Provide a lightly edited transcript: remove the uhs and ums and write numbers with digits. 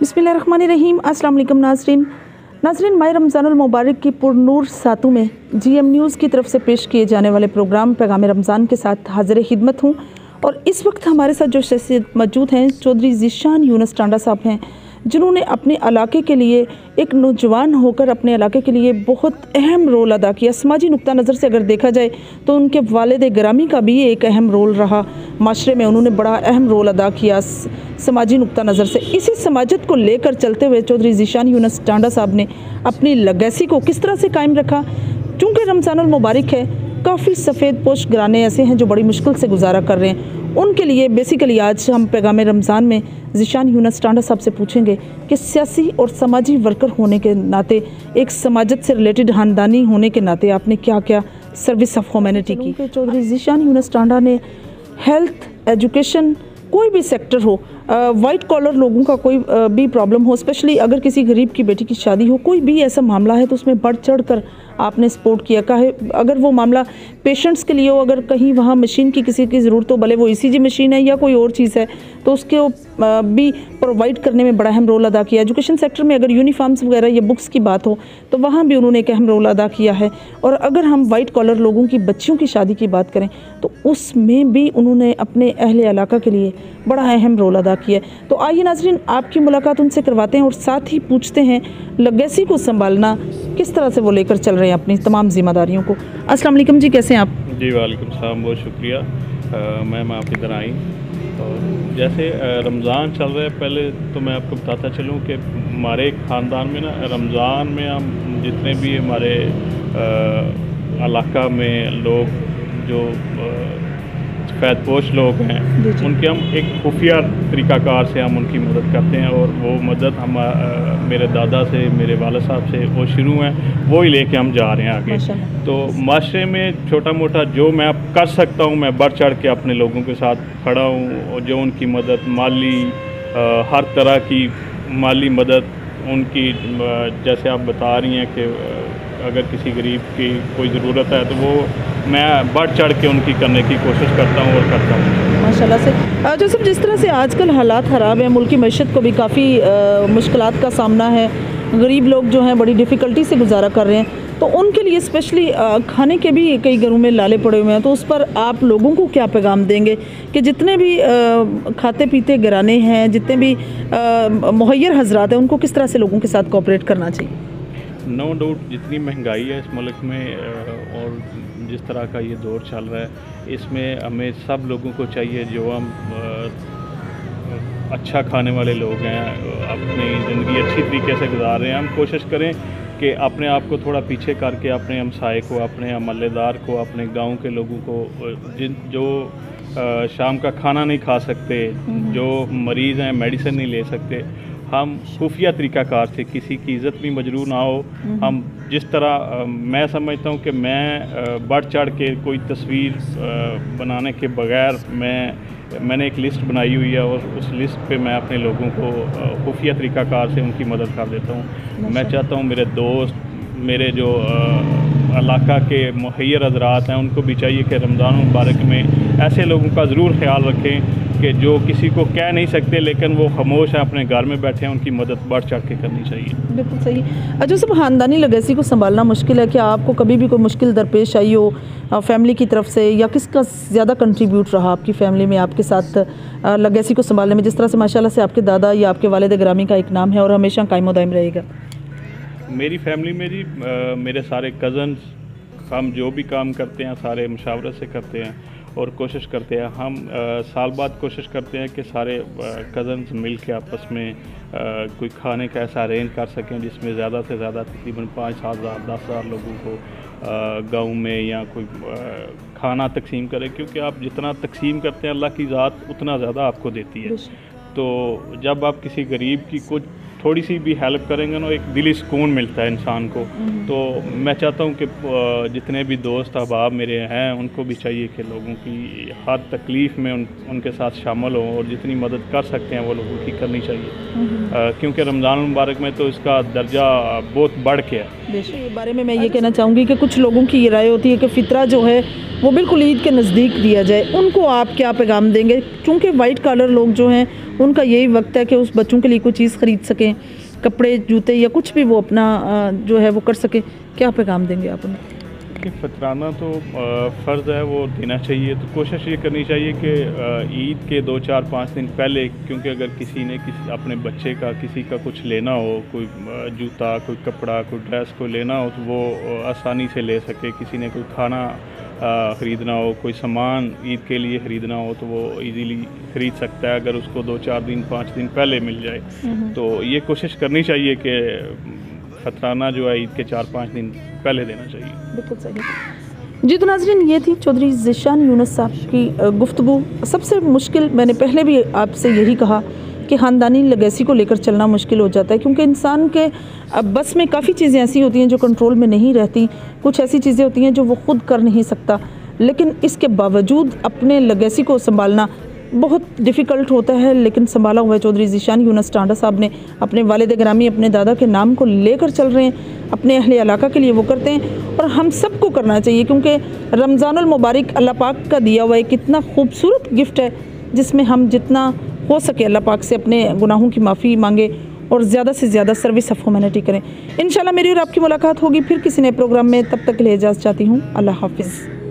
बिस्मिल्लाहिर्रहमानिर्रहीम। अस्सलाम वालेकुम नाज़रीन, माह रमज़ानुल मुबारक की पुरनूर सातों में GM न्यूज़ की तरफ से पेश किए जाने वाले प्रोग्राम पैगाम रमज़ान के साथ हाज़िर खिदमत हूँ। और इस वक्त हमारे साथ जो शख्सियत मौजूद हैं चौधरी ज़ीशान यूनुस टांडा साहब हैं, जिन्होंने अपने इलाके के लिए एक नौजवान होकर अपने इलाके के लिए बहुत अहम रोल अदा किया। समाजी नुक्ता नज़र से अगर देखा जाए तो उनके वालिद गिरामी का भी एक अहम रोल रहा, माशरे में उन्होंने बड़ा अहम रोल अदा किया समाजी नुक्ता नज़र से। इसी समाजत को लेकर चलते हुए चौधरी ज़ीशान यूनुस टांडा साहब ने अपनी लेगेसी को किस तरह से कायम रखा। चूँकि रमज़ानुल मुबारक है, काफ़ी सफ़ेद पोश घराने ऐसे हैं जो बड़ी मुश्किल से गुजारा कर रहे हैं, उनके लिए बेसिकली आज हम पैगाम रमज़ान में ज़ीशान यूनुस टांडा साहब से पूछेंगे कि सियासी और समाजी वर्कर होने के नाते, एक समाजत से रिलेटेड ख़ानदानी होने के नाते आपने क्या क्या सर्विस ऑफ ह्यूमैनिटी की। चौधरी ज़ीशान यूनुस टांडा ने हेल्थ, एजुकेशन, कोई भी सेक्टर हो, वाइट कॉलर लोगों का कोई भी प्रॉब्लम हो, स्पेशली अगर किसी गरीब की बेटी की शादी हो, कोई भी ऐसा मामला है तो उसमें बढ़ चढ़ कर आपने सपोर्ट किया। काहे अगर वो मामला पेशेंट्स के लिए हो, अगर कहीं वहाँ मशीन की किसी की ज़रूरत हो, भले वो ECG मशीन है या कोई और चीज़ है, तो उसके भी प्रोवाइड करने में बड़ा अहम रोल अदा किया। एजुकेशन सेक्टर में अगर यूनिफॉर्म्स वगैरह या बुक्स की बात हो तो वहाँ भी उन्होंने एक अहम रोल अदा किया है। और अगर हम वाइट कॉलर लोगों की बच्चियों की शादी की बात करें तो उसमें भी उन्होंने अपने अहले इलाका के लिए बड़ा अहम रोल अदा किया। तो आइए नाज़रीन, आपकी मुलाकात उनसे करवाते हैं और साथ ही पूछते हैं लेगेसी को संभालना किस तरह से वो लेकर चल रहे हैं अपनी तमाम जिम्मेदारियों को। अस्सलाम वालेकुम जी, कैसे हैं आप? जी वालेकुम सलाम, बहुत शुक्रिया मैम आप इधर आई। और जैसे रमज़ान चल रहा है, पहले तो मैं आपको बताता चलूँ कि हमारे ख़ानदान में ना रमज़ान में हम जितने भी हमारे इलाका में लोग जो सफ़ेदपोश लोग हैं उनके हम एक खुफिया तरीक़ाकार से हम उनकी मदद करते हैं। और वो मदद हम मेरे दादा से, मेरे वाला साहब से वो शुरू हैं, वो ही लेके हम जा रहे हैं आगे। तो माशरे में छोटा मोटा जो मैं अब कर सकता हूँ, मैं बढ़ चढ़ के अपने लोगों के साथ खड़ा हूँ। और जो उनकी मदद माली, हर तरह की माली मदद उनकी, जैसे आप बता रही हैं कि अगर किसी गरीब की कोई ज़रूरत है तो वो मैं बढ़ चढ़ के उनकी करने की कोशिश करता हूँ और करता हूँ माशाल्लाह से। जो सब जिस तरह से आजकल हालात ख़राब हैं, मुल्क की मईशत को भी काफ़ी मुश्किलात का सामना है, गरीब लोग जो हैं बड़ी डिफ़िकल्टी से गुजारा कर रहे हैं, तो उनके लिए स्पेशली खाने के भी कई घरों में लाले पड़े हुए हैं। तो उस पर आप लोगों को क्या पैगाम देंगे कि जितने भी खाते पीते घराने हैं, जितने भी मुहैयर हजरात हैं, उनको किस तरह से लोगों के साथ कोऑपरेट करना चाहिए? नो डाउट जितनी महंगाई है इस मुल्क में और जिस तरह का ये दौर चल रहा है, इसमें हमें सब लोगों को चाहिए जो हम अच्छा खाने वाले लोग हैं, अपनी ज़िंदगी अच्छी तरीके से गुजार रहे हैं, हम कोशिश करें कि अपने आप को थोड़ा पीछे करके अपने हमसाए को, अपने अमलेदार को, अपने गांव के लोगों को जो शाम का खाना नहीं खा सकते, जो मरीज़ हैं मेडिसिन नहीं ले सकते, हम खुफिया तरीक़ाकार से किसी की इज़्ज़त भी मजरूर ना हो। हम जिस तरह मैं समझता हूँ कि मैं बढ़ चढ़ के कोई तस्वीर बनाने के बगैर मैंने एक लिस्ट बनाई हुई है और उस लिस्ट पे मैं अपने लोगों को खुफिया तरीक़ाकार से उनकी मदद कर देता हूँ। मैं चाहता हूँ मेरे दोस्त, मेरे जो इलाका के मुहैयर हज़रात हैं, उनको भी चाहिए कि रमज़ान मुबारक में ऐसे लोगों का ज़रूर ख्याल रखें कि जो किसी को कह नहीं सकते लेकिन वो खामोश हैं, अपने घर में बैठे हैं, उनकी मदद बढ़ चढ़ के करनी चाहिए। बिल्कुल सही। अच्छा, सब ख़ानदानी लेगेसी को संभालना मुश्किल है, क्या आपको कभी भी कोई मुश्किल दरपेश आई हो फैमिली की तरफ से, या किसका ज़्यादा कंट्रीब्यूट रहा आपकी फ़ैमिली में आपके साथ लेगेसी को संभालने में? जिस तरह से माशाल्लाह से आपके दादा या आपके वालिद गिरामी का एक नाम है और हमेशा कायम दायम रहेगा। मेरी फैमिली में जी मेरे सारे कज़न्स, हम जो भी काम करते हैं सारे मुशावरत से करते हैं और कोशिश करते हैं। हम साल बाद कोशिश करते हैं कि सारे कज़न्स मिल के आपस में कोई खाने का ऐसा अरेंज कर सकें जिसमें ज़्यादा से ज़्यादा तकरीबन 5-7 हज़ार 10 हज़ार लोगों को गांव में या कोई खाना तकसीम करें, क्योंकि आप जितना तकसीम करते हैं अल्लाह की ज़ात उतना ज़्यादा आपको देती है। तो जब आप किसी गरीब की कुछ थोड़ी सी भी हेल्प करेंगे ना, एक दिली सुकून मिलता है इंसान को। तो मैं चाहता हूँ कि जितने भी दोस्त अहबाब मेरे हैं उनको भी चाहिए कि लोगों की हर तकलीफ़ में उनके साथ शामिल हों और जितनी मदद कर सकते हैं वो लोगों की करनी चाहिए, क्योंकि रमज़ान मुबारक में तो इसका दर्जा बहुत बढ़ के है। इस बारे में मैं ये कहना चाहूँगी कि कुछ लोगों की ये राय होती है कि फ़ितरा जो है वो बिल्कुल ईद के नज़दीक दिया जाए, उनको आप क्या पैगाम देंगे? क्योंकि वाइट कॉलर लोग जो हैं उनका यही वक्त है कि उस बच्चों के लिए कोई चीज़ ख़रीद सकें, कपड़े, जूते या कुछ भी वो अपना जो है वो कर सके। क्या पैगाम देंगे आप उन्हें? कि फ़तराना तो फ़र्ज़ है वो देना चाहिए। तो कोशिश ये करनी चाहिए कि ईद के 2-4-5 दिन पहले, क्योंकि अगर किसी ने अपने बच्चे का किसी का कुछ लेना हो, कोई जूता, कोई कपड़ा, कोई ड्रेस को लेना हो, तो वो आसानी से ले सके। किसी ने कोई खाना ख़रीदना हो, कोई सामान ईद के लिए ख़रीदना हो, तो वो इजीली ख़रीद सकता है अगर उसको 2-4 दिन 5 दिन पहले मिल जाए। तो ये कोशिश करनी चाहिए कि फ़तराना जो है ईद के 4-5 दिन पहले देना चाहिए। बिल्कुल सही। जी तो नाज़रीन, ये थी चौधरी ज़ीशान यूनुस साहब की गुफ्तगू। सबसे मुश्किल, मैंने पहले भी आपसे यही कहा कि ख़ानदानी लेगेसी को लेकर चलना मुश्किल हो जाता है, क्योंकि इंसान के बस में काफ़ी चीज़ें ऐसी होती हैं जो कंट्रोल में नहीं रहती। कुछ ऐसी चीज़ें होती हैं जो वो ख़ुद कर नहीं सकता, लेकिन इसके बावजूद अपने लेगेसी को संभालना बहुत डिफ़िकल्ट होता है। लेकिन संभाला हुआ चौधरी ज़ीशान यूनुस टांडा साहब ने अपने वालिद ग्रामी, अपने दादा के नाम को लेकर चल रहे हैं, अपने अहले इलाका के लिए वो करते हैं। और हम सबको करना चाहिए, क्योंकि रमज़ानुल मुबारक अल्लाह पाक का दिया हुआ एक कितना खूबसूरत गिफ्ट है, जिसमें हम जितना हो सके अल्लाह पाक से अपने गुनाहों की माफ़ी मांगे और ज़्यादा से ज़्यादा सर्विस ऑफ ह्यूमैनिटी करें। इंशाल्लाह मेरी और आपकी मुलाकात होगी फिर किसी नए प्रोग्राम में। तब तक के लिए इजाज़त चाहती हूँ। अल्लाह हाफिज़।